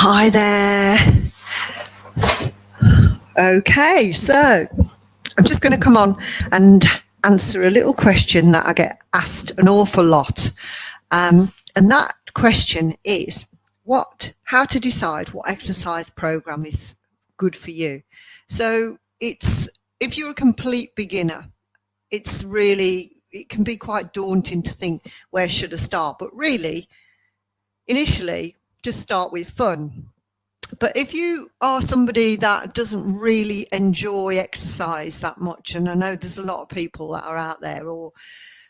Hi there. Okay, so I'm just going to come on and answer a little question that I get asked an awful lot. And that question is how to decide what exercise program is good for you. So if you're a complete beginner, it can be quite daunting to think, where should I start? But really, initially, just start with fun. But if you are somebody that doesn't really enjoy exercise that much, and I know there's a lot of people that are out there or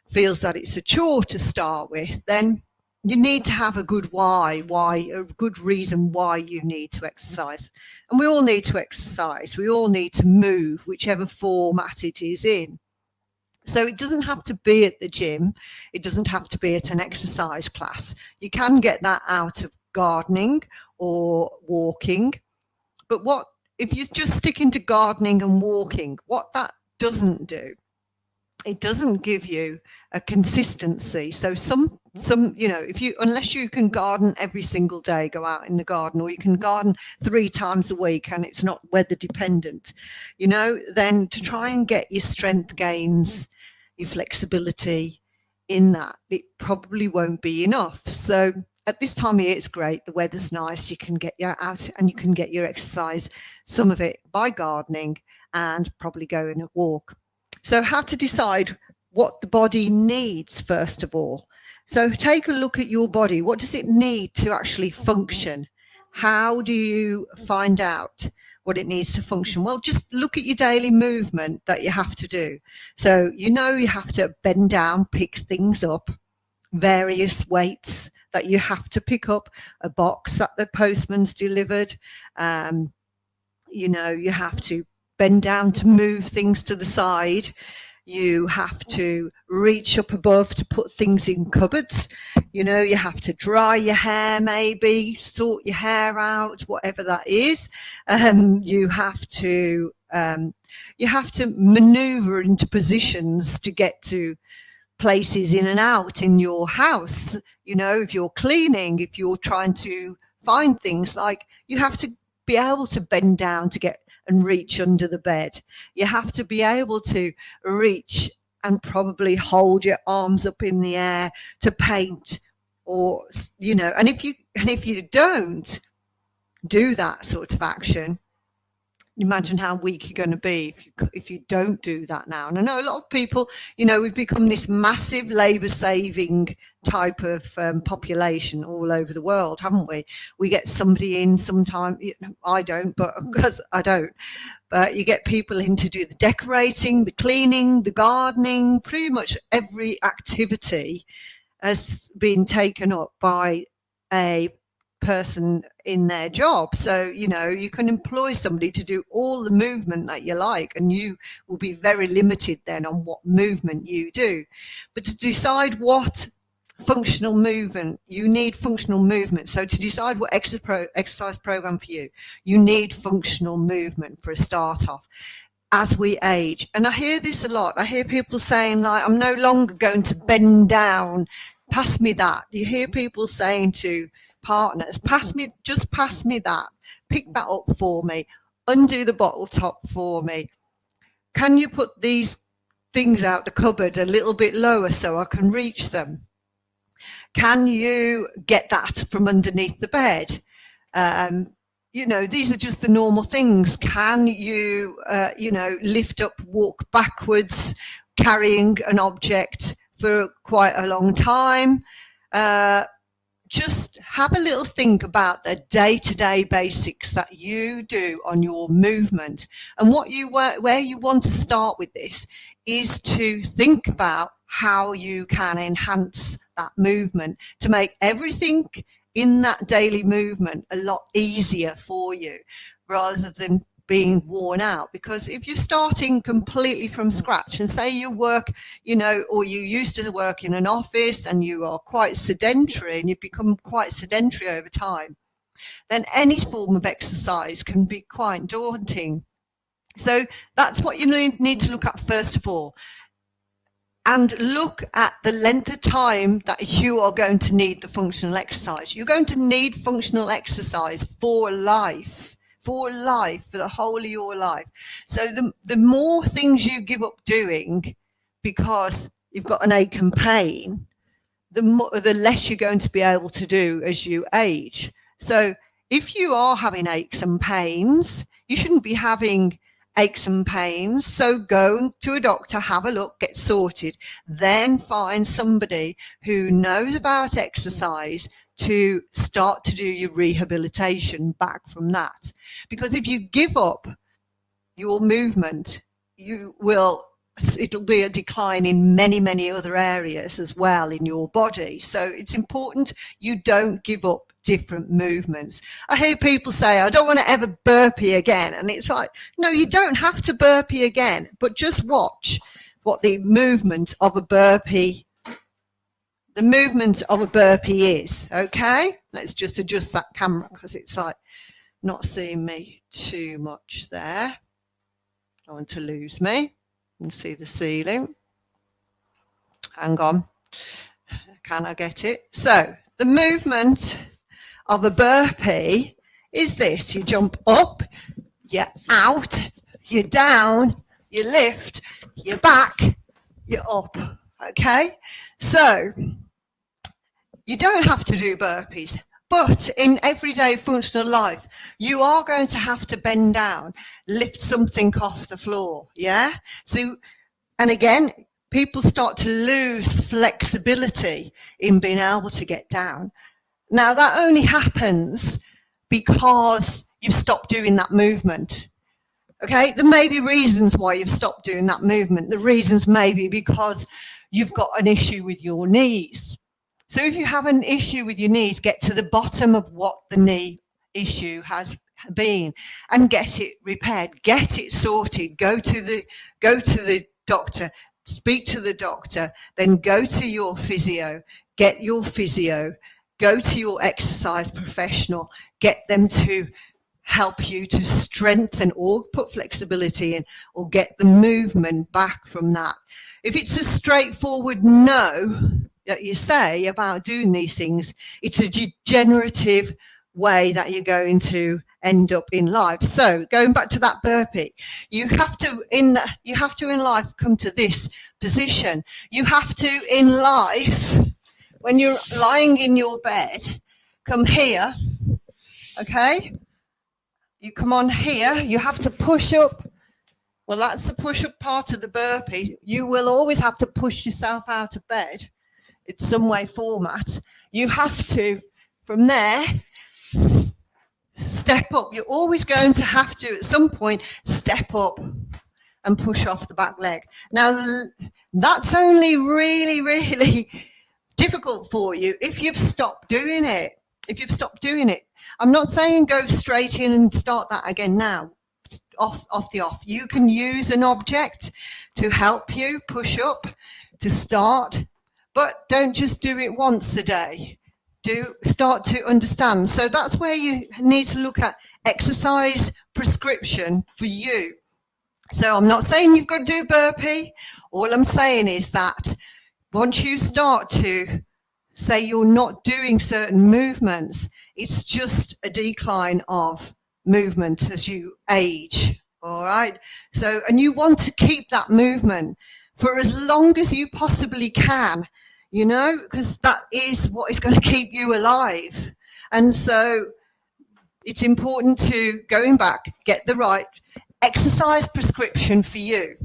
feels that it's a chore to start with, then you need to have a good a good reason why you need to exercise. And we all need to exercise. We all need to move, whichever format it is in. So it doesn't have to be at the gym. It doesn't have to be at an exercise class. You can get that out of gardening or walking. But if you're just sticking to gardening and walking, what that doesn't do, it doesn't give you a consistency. So unless you can garden every single day, go out in the garden, or you can garden 3 times a week and it's not weather dependent, then to try and get your strength gains, your flexibility in that, it probably won't be enough. So at this time of year, it's great. The weather's nice. You can get out and you can get your exercise, some of it by gardening and probably going a walk. So how to decide what the body needs, first of all. So take a look at your body. What does it need to actually function? How do you find out what it needs to function? Well, just look at your daily movement that you have to do. So you have to bend down, pick things up, various weights that you have to pick up, a box that the postman's delivered. You have to bend down to move things to the side. You have to reach up above to put things in cupboards. You have to dry your hair, maybe sort your hair out, whatever that is. You have to maneuver into positions to get to places in and out in your house. If you're cleaning, if you're trying to find things, like you have to be able to bend down to get and reach under the bed. You have to be able to reach and probably hold your arms up in the air to paint, or and if you don't do that sort of action, imagine how weak you're going to be if you don't do that now. And I know a lot of people, we've become this massive labor saving type of population all over the world, haven't we? We get somebody in sometime. I don't, but because I don't, but you get people in to do the decorating, the cleaning, the gardening. Pretty much every activity has been taken up by a person in their job. So you can employ somebody to do all the movement that you like, and you will be very limited then on what movement you do. But to decide what functional movement you need, functional movement. So to decide what exercise program for you, you need functional movement for a start off. As we age, and I hear this a lot, I hear people saying, like, I'm no longer going to bend down, pass me that. You hear people saying to partners, pass me that, pick that up for me, undo the bottle top for me, can you put these things out the cupboard a little bit lower so I can reach them, can you get that from underneath the bed? These are just the normal things. Can you lift up, walk backwards carrying an object for quite a long time? Just have a little think about the day-to-day basics that you do on your movement. And where you want to start with this is to think about how you can enhance that movement to make everything in that daily movement a lot easier for you, rather than being worn out. Because if you're starting completely from scratch, and say you work, or you used to work in an office and you are quite sedentary, and you've become quite sedentary over time, then any form of exercise can be quite daunting. So that's what you need to look at first of all. and look at the length of time that you are going to need the functional exercise. You're going to need functional exercise for life, for the whole of your life. So the more things you give up doing because you've got an ache and pain, the less you're going to be able to do as you age. So if you are having aches and pains, you shouldn't be having aches and pains. So go to a doctor, have a look, get sorted, then find somebody who knows about exercise to start to do your rehabilitation back from that. Because if you give up your movement, it'll be a decline in many, many other areas as well in your body. So it's important you don't give up different movements. I hear people say, I don't want to ever burpee again. And it's like, no, you don't have to burpee again, but just watch what the movement of a burpee is. Okay, let's just adjust that camera because it's like not seeing me too much there. I don't want to lose me and see the ceiling. Hang on, can I get it? So the movement of a burpee is this: you jump up, you're out, you're down, you lift, you're back, you're up. Okay, so you don't have to do burpees, but in everyday functional life, you are going to have to bend down, lift something off the floor. Yeah. So, and again, people start to lose flexibility in being able to get down. Now, that only happens because you've stopped doing that movement. Okay, there may be reasons why you've stopped doing that movement. The reasons may be because you've got an issue with your knees. So if you have an issue with your knees, get to the bottom of what the knee issue has been and get it repaired, get it sorted, go to the doctor, speak to the doctor, then go to your physio, get your physio, go to your exercise professional, get them to help you to strengthen or put flexibility in or get the movement back from that. If it's a straightforward no that you say about doing these things, it's a degenerative way that you're going to end up in life. So going back to that burpee, you have to in life come to this position. You have to in life, when you're lying in your bed, come here, okay? You come on here, you have to push up. Well, that's the push-up part of the burpee. You will always have to push yourself out of bed in some way, format. You have to, from there, step up. You're always going to have to, at some point, step up and push off the back leg. Now, that's only really, really difficult for you if you've stopped doing it. I'm not saying go straight in and start that again now. Off. You can use an object to help you push up, to start, but don't just do it once a day. Start to understand. So that's where you need to look at exercise prescription for you. So I'm not saying you've got to do burpee. All I'm saying is that once you start to say you're not doing certain movements, it's just a decline of movement as you age. All right. So, and you want to keep that movement for as long as you possibly can, you know, because that is what is going to keep you alive. And so it's important to, going back, get the right exercise prescription for you.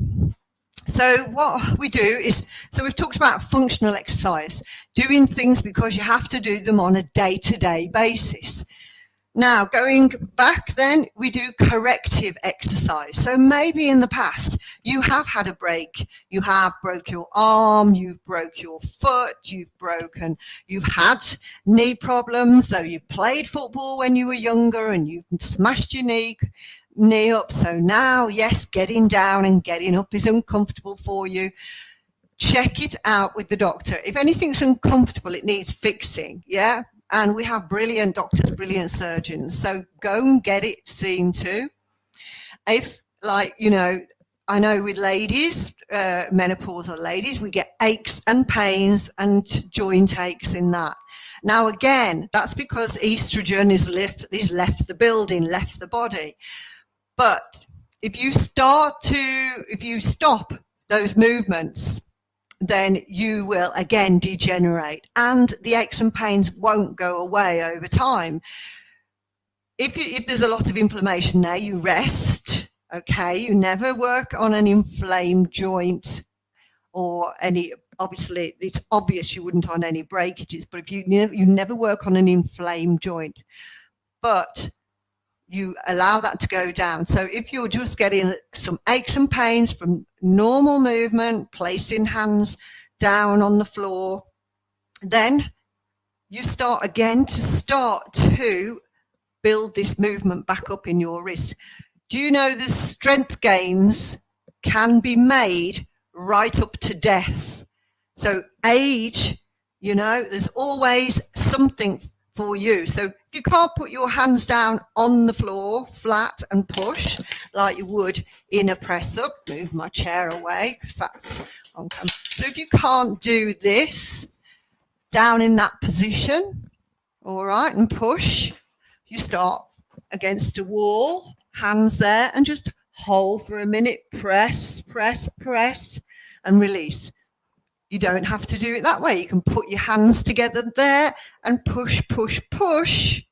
So what we do is, so we've talked about functional exercise, doing things because you have to do them on a day-to-day basis. Now, going back then, we do corrective exercise. So maybe in the past, you have had a break. You have broke your arm, you've broke your foot, you've had knee problems. So you played football when you were younger and you smashed your knee up. So now, yes, getting down and getting up is uncomfortable for you. Check it out with the doctor. If anything's uncomfortable, it needs fixing, yeah? And we have brilliant doctors, brilliant surgeons. So go and get it seen to. If, like, you know, I know with ladies, menopausal ladies, we get aches and pains and joint aches in that. Now again, that's because estrogen is left the building, left the body. But if you stop those movements, then you will again degenerate, and the aches and pains won't go away over time. If there's a lot of inflammation there, you rest. Okay, you never work on an inflamed joint or any, obviously it's obvious you wouldn't on any breakages, but if you never work on an inflamed joint, but you allow that to go down. So if you're just getting some aches and pains from normal movement, placing hands down on the floor, then you start to build this movement back up in your wrist. Do you know the strength gains can be made right up to death? So age, there's always something for you. So you can't put your hands down on the floor flat and push like you would in a press up. Move my chair away because that's on camera. So if you can't do this down in that position, all right, and push, you start against a wall, hands there, and just hold for a minute, press, press, press, and release. You don't have to do it that way. You can put your hands together there and push, push, push,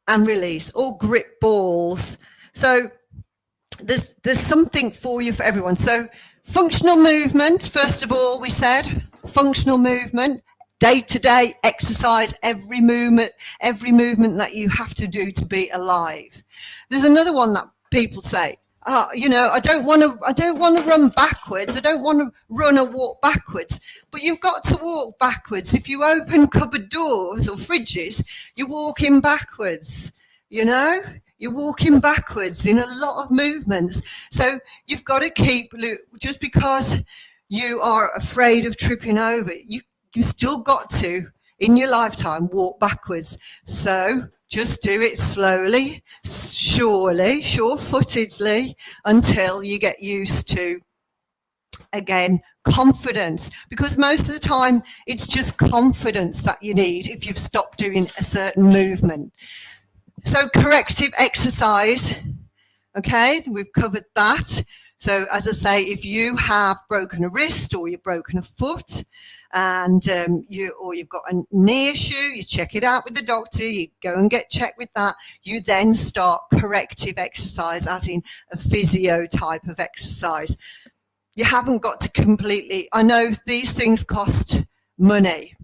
and release, or grip balls. So there's something for you for everyone. So functional movement, first of all, we said, functional movement, day-to-day exercise, every movement that you have to do to be alive. There's another one that people say, I don't want to run backwards. I don't want to run or walk backwards. But you've got to walk backwards. If you open cupboard doors or fridges, you're walking backwards. You're walking backwards in a lot of movements. So you've got to keep, just because you are afraid of tripping over, you still got to, in your lifetime, walk backwards. So just do it slowly, surely, sure-footedly, until you get used to, again, confidence. Because most of the time, it's just confidence that you need if you've stopped doing a certain movement. So corrective exercise, okay, we've covered that. So as I say, if you have broken a wrist or you've broken a foot, and you've got a knee issue, you check it out with the doctor, you go and get checked with that, you then start corrective exercise, as in a physio type of exercise. You haven't got to completely, I know these things cost money,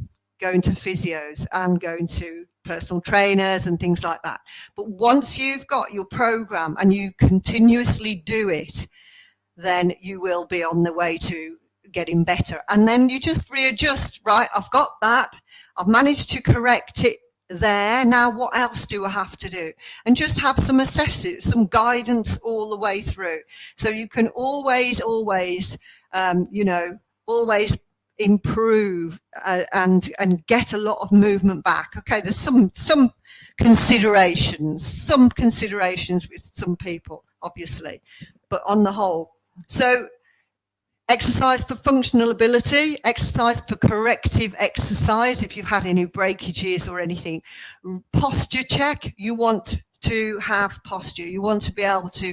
going to physios and going to personal trainers and things like that. But once you've got your program and you continuously do it, then you will be on the way to getting better. And then you just readjust, right? I've got that. I've managed to correct it there. Now what else do I have to do? And just have some assessment, some guidance all the way through. So you can always improve and get a lot of movement back. Okay, there's some considerations with some people, obviously, but on the whole. So exercise for functional ability, exercise for corrective exercise if you've had any breakages or anything. Posture check, you want to have posture. You want to be able to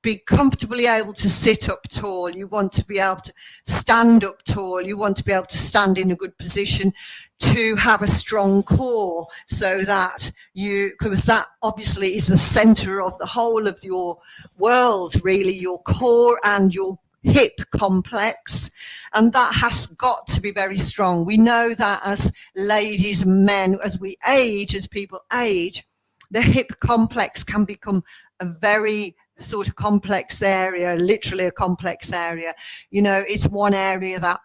be comfortably able to sit up tall. You want to be able to stand up tall. You want to be able to stand in a good position, to have a strong core, so that because that obviously is the center of the whole of your world, really, your core and your hip complex, and that has got to be very strong. We know that as ladies and men, as we age, as people age, the hip complex can become a very sort of complex area, literally a complex area. It's one area that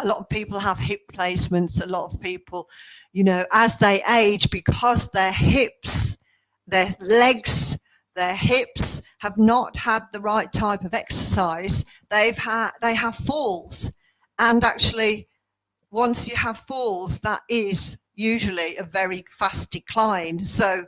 a lot of people have hip placements. A lot of people, as they age, because their hips, their legs, their hips have not had the right type of exercise, they have falls. And actually, once you have falls, that is usually a very fast decline. So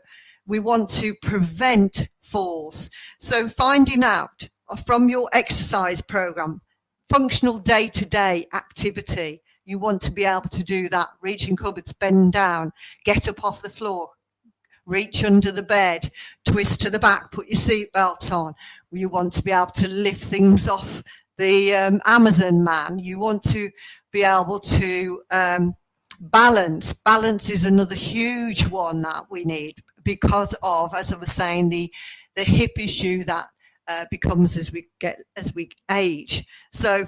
we want to prevent falls. So finding out from your exercise program, functional day-to-day activity, you want to be able to do that, reaching cupboards, bend down, get up off the floor, reach under the bed, twist to the back, put your seatbelt on. You want to be able to lift things off the Amazon man. You want to be able to balance. Balance is another huge one that we need because of, as I was saying, the hip issue that becomes as we age. So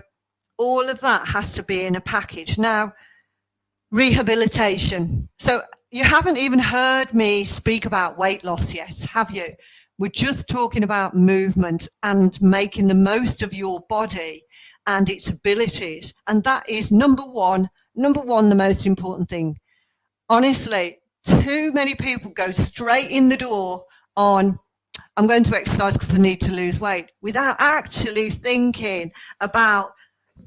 all of that has to be in a package. Now, rehabilitation. So you haven't even heard me speak about weight loss yet, have you? We're just talking about movement and making the most of your body and its abilities. And that is number one, the most important thing. Honestly, too many people go straight in the door on, I'm going to exercise because I need to lose weight, without actually thinking about,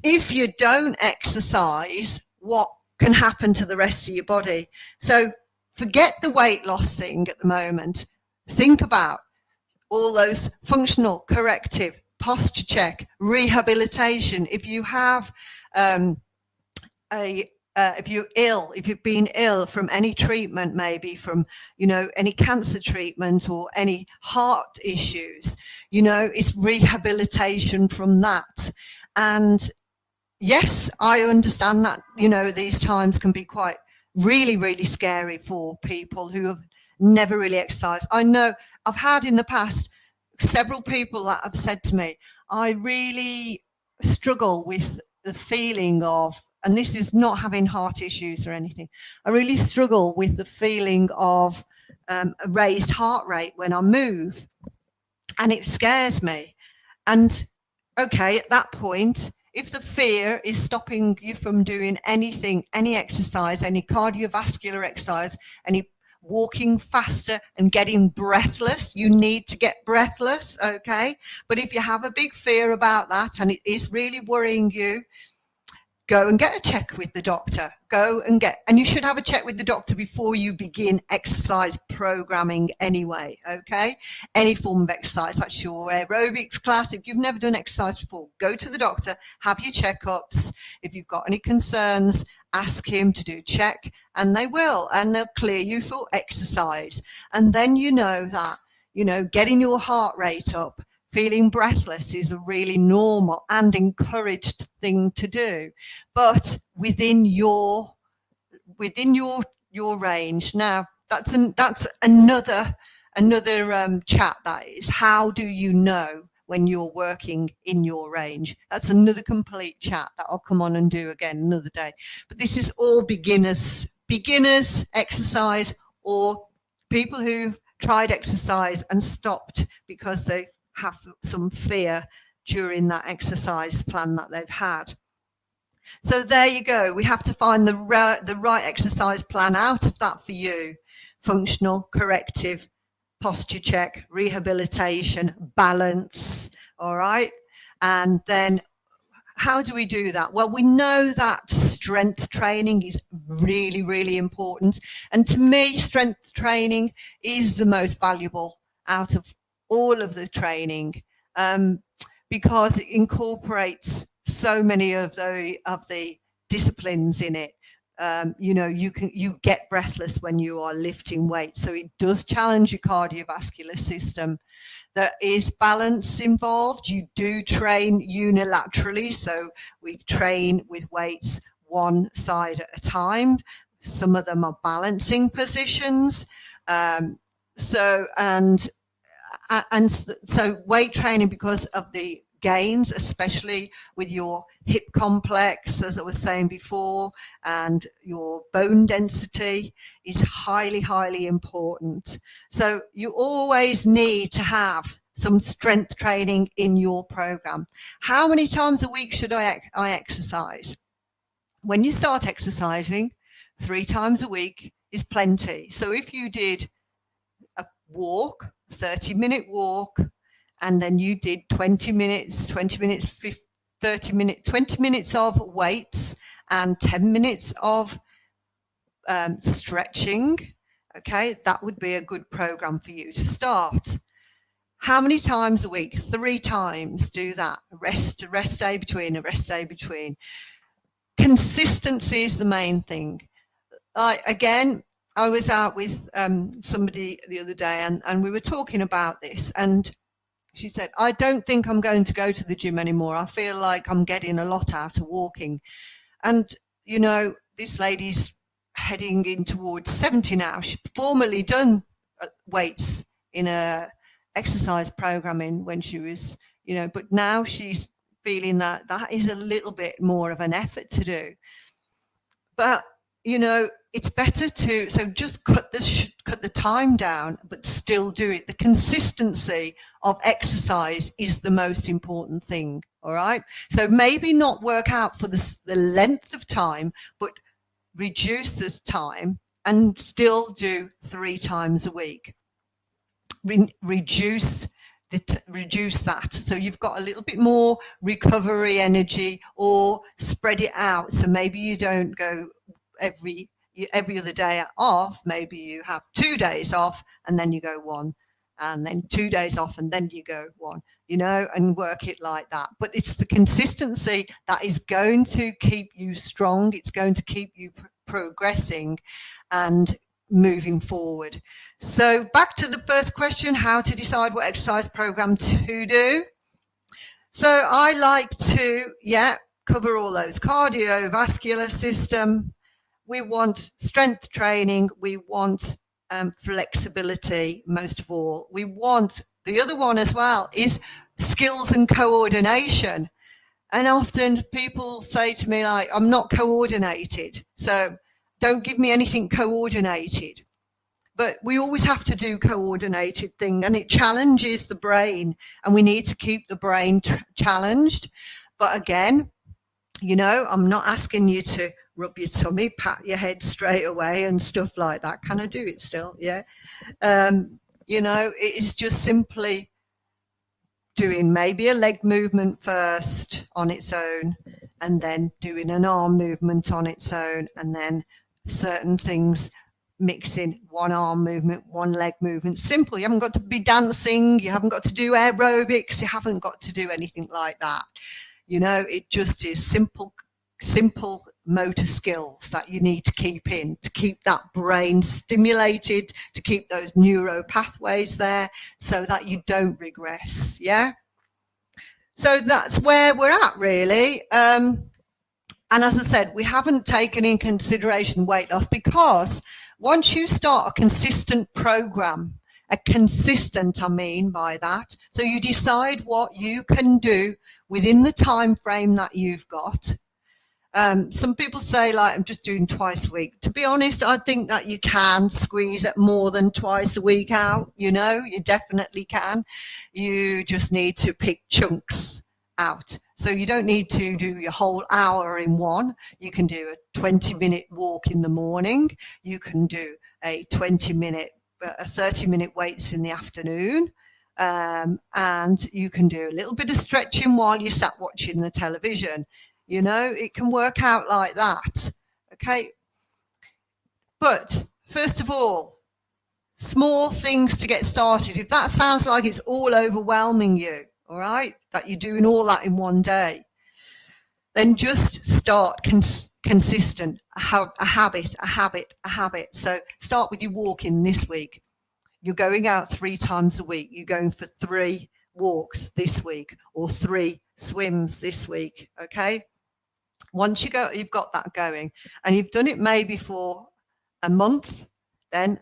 if you don't exercise, what can happen to the rest of your body. So forget the weight loss thing at the moment. Think about all those functional, corrective, posture check, rehabilitation. If you have if you're ill, if you've been ill from any treatment, maybe from, any cancer treatment or any heart issues, it's rehabilitation from that. And yes, I understand that, these times can be quite really, really scary for people who have never really exercised. I know I've had in the past several people that have said to me, I really struggle with the feeling of, and this is not having heart issues or anything, I really struggle with the feeling of a raised heart rate when I move, and it scares me. And okay, at that point, if the fear is stopping you from doing anything, any exercise, any cardiovascular exercise, any walking faster and getting breathless, you need to get breathless, okay? But if you have a big fear about that and it is really worrying you, go and get a check with the doctor. And you should have a check with the doctor before you begin exercise programming anyway, okay? Any form of exercise, that's your aerobics class. If you've never done exercise before, go to the doctor, have your checkups. If you've got any concerns, ask him to do a check, and they will, and they'll clear you for exercise. And then you know that, getting your heart rate up, feeling breathless is a really normal and encouraged thing to do, but within your range. Now, that's another chat. That is, how do you know when you're working in your range? That's another complete chat that I'll come on and do again another day. But this is all beginners exercise, or people who've tried exercise and stopped because they have some fear during that exercise plan that they've had. So there you go. We have to find the right exercise plan out of that for you. Functional, corrective, posture check, rehabilitation, balance, all right? And then how do we do that? Well, we know that strength training is really, really important. And to me, strength training is the most valuable out of all of the training, because it incorporates so many of the disciplines in it. You get breathless when you are lifting weights, so it does challenge your cardiovascular system. There is balance involved. You do train unilaterally, so we train with weights one side at a time. Some of them are balancing positions. So weight training, because of the gains, especially with your hip complex, as I was saying before, and your bone density, is highly, highly important. So you always need to have some strength training in your program. How many times a week should I exercise? When you start exercising, 3 times a week is plenty. So if you did a walk, 30-minute walk, and then you did 20 minutes, 30 minutes, 20 minutes of weights and 10 minutes of stretching, Okay, that would be a good program for you to start. How many times a week? 3 times. Do that. A rest day between, a rest day between. Consistency is the main thing. Again, I was out with somebody the other day and we were talking about this, and she said, I don't think I'm going to go to the gym anymore. I feel like I'm getting a lot out of walking. And, you know, this lady's heading in towards 70 now. She's formerly done weights in a exercise programming when she was, you know, but now she's feeling that that is a little bit more of an effort to do. But, you know, it's better to, so just cut the time down, but still do it. The consistency of exercise is the most important thing. All right. So maybe not work out for the length of time, but reduce the time and still do 3 times a week. Reduce that, so you've got a little bit more recovery energy, or spread it out. So maybe you don't go every other day off. Maybe you have 2 days off and then you go 1, and then 2 days off and then you go 1, you know, and work it like that. But it's the consistency that is going to keep you strong. It's going to keep you progressing and moving forward. So back to the first question, how to decide what exercise program to do. So I like to, cover all those: cardiovascular system. We want strength training. We want flexibility, most of all. We want, the other one as well is skills and coordination. And often people say to me, like, I'm not coordinated, so don't give me anything coordinated. But we always have to do coordinated thing, and it challenges the brain, and we need to keep the brain challenged. But again, you know, I'm not asking you to rub your tummy, pat your head straight away and stuff like that. Can I do it still? Yeah. You know, it is just simply doing maybe a leg movement first on its own, and then doing an arm movement on its own, and then certain things mixing, one arm movement, one leg movement. Simple. You haven't got to be dancing. You haven't got to do aerobics. You haven't got to do anything like that. You know, it just is simple motor skills that you need to keep in, to keep that brain stimulated, to keep those neuro pathways there so that you don't regress. Yeah. So that's where we're at, really. And as I said, we haven't taken in consideration weight loss, because once you start a consistent program, I mean by that, so you decide what you can do within the time frame that you've got. Some people say, like, I'm just doing twice a week. To be honest, I think that you can squeeze it more than twice a week out. You know, you definitely can. You just need to pick chunks out. So you don't need to do your whole hour in one. You can do a 20-minute walk in the morning. You can do a 30-minute weights in the afternoon. And you can do a little bit of stretching while you're sat watching the television. You know, it can work out like that. Okay. But first of all, small things to get started. If that sounds like it's all overwhelming you, all right, that you're doing all that in one day, then just start consistent, a habit. So start with your walking this week. You're going out 3 times a week. You're going for 3 walks this week, or 3 swims this week. Okay. Once you've got that going, and you've done it maybe for a month, then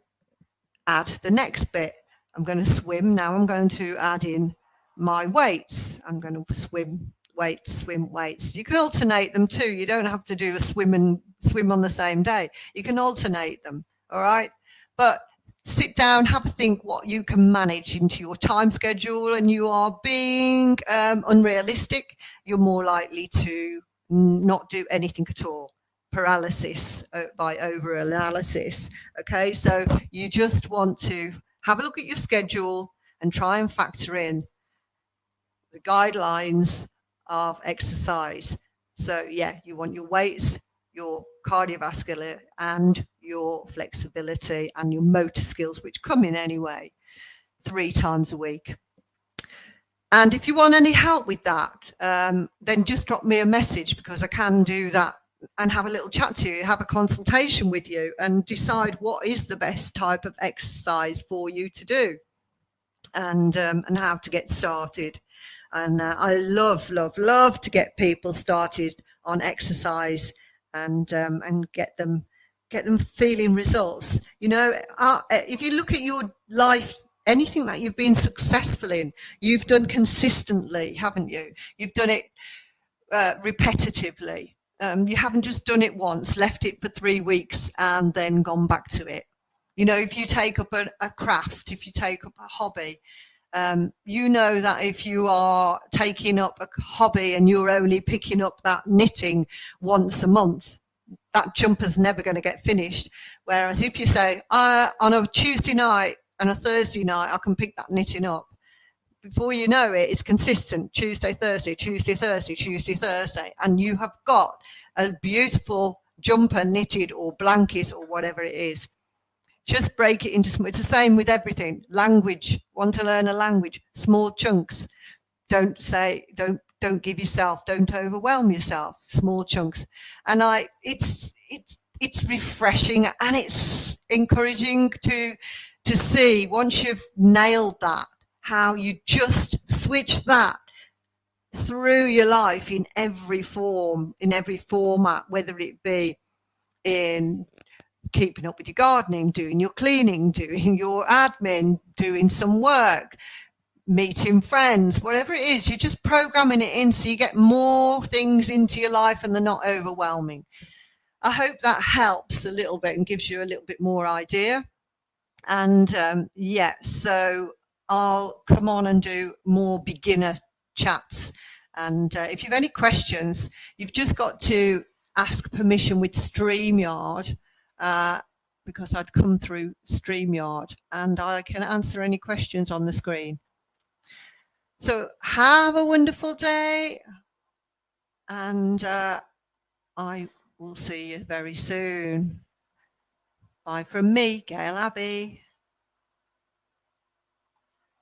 add the next bit. I'm going to swim. Now I'm going to add in my weights. I'm going to swim weights. You can alternate them too. You don't have to do a swim on the same day. You can alternate them. All right. But sit down, have a think what you can manage into your time schedule, and you are being unrealistic, you're more likely to not do anything at all. Paralysis by over-analysis. Okay, so you just want to have a look at your schedule and try and factor in the guidelines of exercise. So yeah, you want your weights, your cardiovascular and your flexibility and your motor skills, which come in anyway, 3 times a week. And if you want any help with that, then just drop me a message, because I can do that and have a little chat to you, have a consultation with you, and decide what is the best type of exercise for you to do, and how to get started. And I love to get people started on exercise, and get them feeling results. You know, if you look at your life, anything that you've been successful in, you've done consistently, haven't you? You've done it repetitively. You haven't just done it once, left it for 3 weeks, and then gone back to it. You know, if you take up a craft, if you take up a hobby, you know that if you are taking up a hobby and you're only picking up that knitting once a month, that jumper's never going to get finished. Whereas if you say, on a Tuesday night and a Thursday night, I can pick that knitting up, before you know it, it's consistent. Tuesday, Thursday, Tuesday, Thursday, Tuesday, Thursday. And you have got a beautiful jumper knitted, or blanket, or whatever it is. Just break it into small. It's the same with everything. Language. Want to learn a language? Small chunks. Don't give yourself. Don't overwhelm yourself. Small chunks. And it's refreshing, and it's encouraging to see, once you've nailed that, how you just switch that through your life in every form, in every format, whether it be in keeping up with your gardening, doing your cleaning, doing your admin, doing some work, meeting friends, whatever it is. You're just programming it in so you get more things into your life and they're not overwhelming. I hope that helps a little bit and gives you a little bit more idea. And yeah, so I'll come on and do more beginner chats. And if you've any questions, you've just got to ask permission with StreamYard, because I'd come through StreamYard, and I can answer any questions on the screen. So have a wonderful day, and I will see you very soon. Bye from me, Gail Abbey.